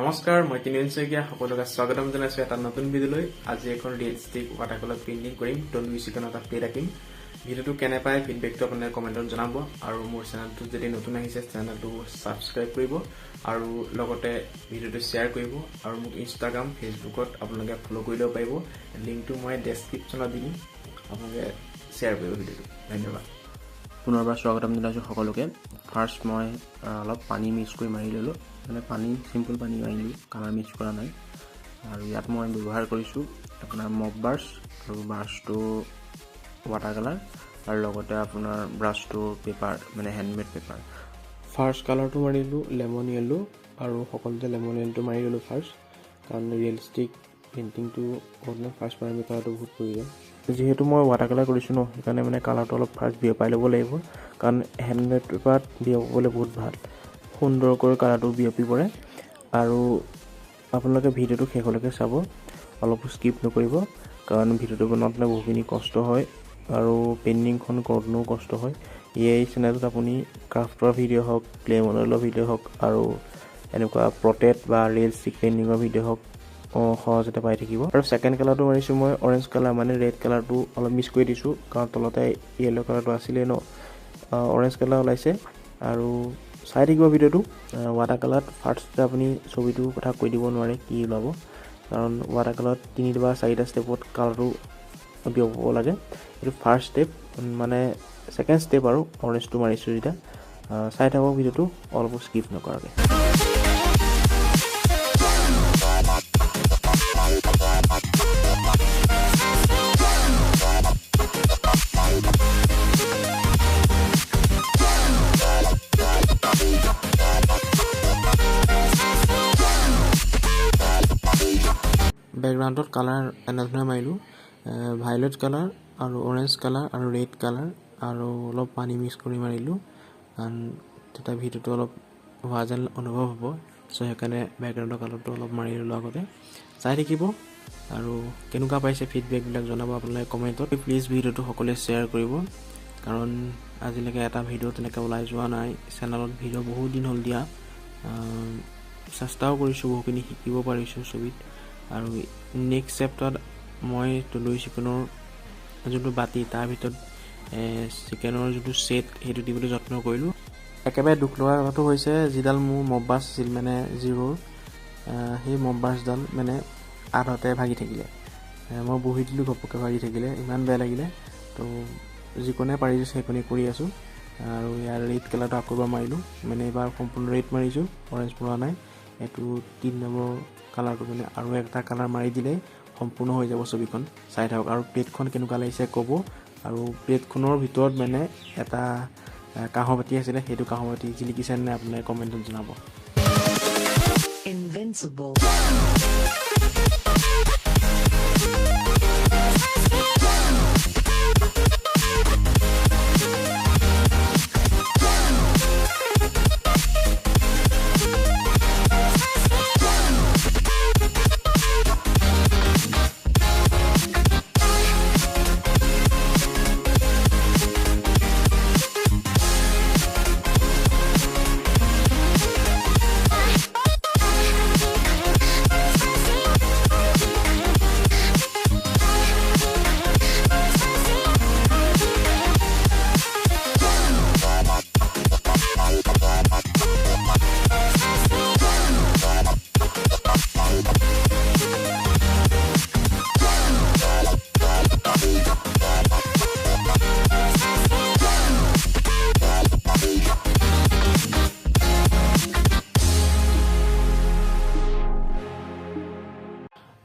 নমস্কাৰ মই কিনিল শইকীয়া সকলোকে স্বাগতম জনাইছো এটা নতুন ভিডিঅলৈ আজি এখন ৰিয়েলিষ্টিক ৱাটাৰকলাৰ পেইন্টিং কৰিম টনবি চিকনত আপডেট ৰাখিম ভিডিঅটো কেনে পায় ফিডবেকটো আপোনালোকে কমেন্টত জনাব আৰু মোৰ চেনেলটো যদি নতুন আহিছে চেনেলটো সাবস্ক্ৰাইব কৰিব আৰু লগতে ভিডিঅটো শেয়াৰ কৰিব আৰু মোক ইনষ্টাগ্ৰাম ফেচবুকত আপোনালোকে ফলো কৰিলেও পাৰিব লিংকটো মই ডেসক্ৰিপচনত দিম আপোনালোকে শেয়াৰ কৰিব ভিডিঅটো ধন্যবাদ পুনৰবাৰ স্বাগতম জনাইছো সকলোকে ফাৰ্স্ট মই অলপ পানী মিক্স কৰি মাৰি ললো মানে পানী সিম্পল পানী মাৰিলো কালাৰ মিক্স কৰা নাই আৰু ইয়াত মই ব্যৱহাৰ কৰিছো আপোনাৰ মপ ব্ৰাছ আৰু ব্ৰাছটো ৱাটাৰ কালাৰ আৰু লগতে আপোনাৰ ব্ৰাছটো পেপাৰ মানে হ্যান্ডমেড পেপাৰ ফাৰ্স্ট কালাৰটো মাৰিলো লেমন ইয়েলো আৰু সকলোতে লেমন ইয়েলোটো মাৰি ললো ফাৰ্স্ট কাৰণ ৰিয়েলিষ্টিক পেইন্টিংটো অলপ ফাৰ্স্ট মাৰিলে কালাৰটো বহুত প্ৰয়োজন যেহেতু মই ৱাটাৰ কালাৰ কৰিছো ন সেইকাৰণে মানে কালাৰটো অলপ ফাৰ্স্ট বিয়পাই ল'ব লাগিব কাৰণ হ্যান্ডমেড পেপাৰত বিয়পাবলৈ বহুত ভাল সুন্দৰকৈ কালাৰটো বিয়পি পৰে আৰু আপোনালোকে ভিডিঅটো শেষলৈকে চাব অলপ স্কিপ নকৰিব কাৰণ ভিডিঅটো বনাওঁতে বহুখিনি কষ্ট হয় আৰু পেইন্টিংখন কৰোঁতেও কষ্ট হয় এই চেনেলত আপুনি ক্ৰাফটৰ ভিডিঅ' হওক ক্লে মডেলৰ ভিডিঅ' হওক আৰু এনেকুৱা প্ৰটেক্ট বা ৰিয়েলিষ্টিক পেইন্টিংৰ ভিডিঅ' হওক সহজতে পাই থাকিব আৰু সেকেন্ড কালাৰটো মাৰিছো মই অৰেঞ্জ কালাৰ মানে ৰেড কালাৰটো অলপ মিক্স কৰি দিছো কাৰণ তলতে ইয়েলো কালাৰটো আছিলে ন অৰেঞ্জ কালাৰ ওলাইছে আৰু চাই থাকিব ভিডিঅ'টো ৱাটাৰ কালাৰত ফাৰ্স্টতে আপুনি ছবিটো কথা কৈ দিব নোৱাৰে কি ওলাব কাৰণ ৱাটাৰ কালাৰত 3 বা 4টা ষ্টেপত কালাৰটো বিয়পাব লাগে এইটো ফাৰ্স্ট ষ্টেপ মানে সেকেন্ড ষ্টেপ আৰু অৰেঞ্জটো মাৰিছো যেতিয়া চাই থাকক ভিডিঅ'টো অলপ স্কিপ নকৰাকৈ বেকগ্ৰাউণ্ডত কালাৰ এনেধৰণে মাৰিলো ভায়োলেট কালাৰ আৰু অৰেঞ্জ কালাৰ আৰু ৰেড কালাৰ আৰু অলপ পানী মিক্স কৰি মাৰিলো কাৰণ তেতিয়া ভিডিঅ'টো অলপ হোৱা যেন অনুভৱ হ'ব সো সেইকাৰণে বেকগ্ৰাউণ্ডৰ কালাৰটো অলপ মাৰি ললো আগতে চাই থাকিব আৰু কেনেকুৱা পাইছে ফিডবেকবিলাক জনাব আপোনালোকে কমেন্টত প্লিজ ভিডিঅ'টো সকলোৱে শেয়াৰ কৰিব কাৰণ আজিলৈকে এটা ভিডিঅ' তেনেকৈ ওলাই যোৱা নাই চেনেলত ভিডিঅ' বহুত দিন হ'ল দিয়া চেষ্টাও কৰিছো বহুখিনি শিকিব পাৰিছো ছবিত আৰু নেক্সট চেপ্টাৰত মই টুলুই চিকেনৰ যোনটো বাতি তাৰ ভিতৰত চিকেনৰ যোনটো সেট হেতু দিবলৈ যত্ন কৰিলো একেবাৰে দুখ লগা কথাটো হৈছে যিডাল মোৰ মব্বাছ আছিল মানে জিৰোৰ সেই মব্বাছডাল মানে আধাতে ভাগি থাকিলে মই বহি দিলো ঘপকে ভাগি থাকিলে ইমান বেয়া লাগিলে তো যিকোনে পাৰিছো সেইকোনে কৰি আছো আৰু ইয়াৰ ৰেড কালাৰটো আকৌ মাৰিলো মানে এবাৰ সম্পূৰ্ণ ৰেড মাৰিছো অৰেঞ্জ মৰা নাই এটো 3 নম্বৰ কালাৰটো মানে আৰু একটা কালাৰ মাৰি দিলে সম্পূৰ্ণ হৈ যাব ছবিখন চাই থাকক আৰু প্লেটখন কেনেকুৱা লাগিছে ক'ব আৰু প্লেটখনৰ ভিতৰত মানে এটা কাহবাতি আছিলে হেতু কাহবাতি জিলিকিছে নে আপোনালোকে কমেন্টত জনাব Invincible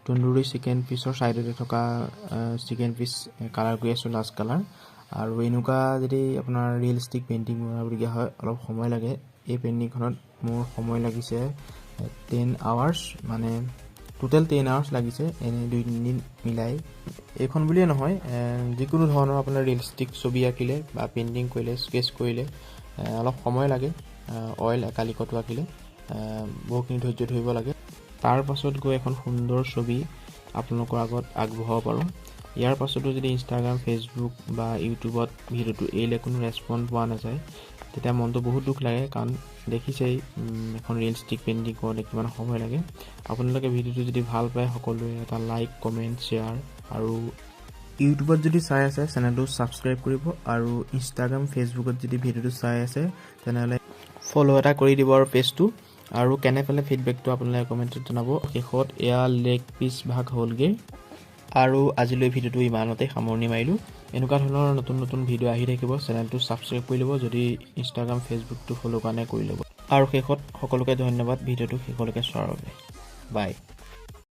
তন্দুৰী চিকেন পিছৰ সাইডতে থকা চিকেন পিছ কালাৰ কৰি আছো লাষ্ট কালাৰ আৰু এনেকুৱা যদি আপোনাৰ ৰিয়েলিষ্টিক পেইন্টিং বনাবলগীয়া হয় অলপ সময় লাগে এই পেইন্টিংখনত মোৰ সময় লাগিছে 10 আৱাৰ্স মানে টোটাল 10 আৱাৰ্স লাগিছে এনে 2-3 দিন মিলাই এইখন বুলিয়ে নহয় যিকোনো ধৰণৰ আপোনাৰ ৰিয়েলিষ্টিক ছবি আঁকিলে বা পেইন্টিং কৰিলে স্কেচ কৰিলে অলপ সময় লাগে অয়েল একালিকটো আঁকিলে বহুখিনি ধৈৰ্য ধৰিব লাগে তাৰ পাছত গৈ এখন সুন্দৰ ছবি আপোনালোকৰ আগত আগবঢ়াব পাৰো ইয়াৰ পাছতো যদি ইনষ্টাগ্ৰাম ফেচবুক বা ইউটিউবত ভিডিঅ'টো এলে কোনো ৰেসপন্স পোৱা নাযায় তেতিয়া মনটো বহুত দুখ লাগে, কাৰণ দেখিছেই এখন ৰিয়েল ষ্টিক পেইণ্টিং কৰোঁতে কিমান সময় লাগে। আপোনালোকে ভিডিঅ'টো যদি ভাল পায় সকলোৱে এটা লাইক, কমেণ্ট, শ্বেয়াৰ, আৰু ইউটিউবত যদি চাই আছে চেনেলটো ছাবস্ক্ৰাইব কৰিব, আৰু ইনষ্টাগ্ৰাম, ফেচবুকত যদি ভিডিঅ'টো চাই আছে তেনেহ'লে ফ'ল' এটা কৰি দিব আৰু পেজটো। আৰু কেনে পালে ফিডবেকটো আপোনালোকে কমেণ্টত জনাব। শেষত এয়া লেগ পিচ ভাগ হ'লগৈ। আৰু আজিলৈ ভিডিঅ'টো ইমানতে সামৰণি মাৰিলোঁ। এনেকুৱা ধৰণৰ নতুন নতুন ভিডিঅ' আহি থাকিব। চেনেলটো ছাবস্ক্ৰাইব কৰি ল'ব, যদি ইনষ্টাগ্ৰাম, ফেচবুকটো ফ'ল' কাৰণে কৰি ল'ব। আৰু শেষত সকলোকে ধন্যবাদ ভিডিঅ'টো শেষলৈকে চোৱাৰ বাবে। বাই।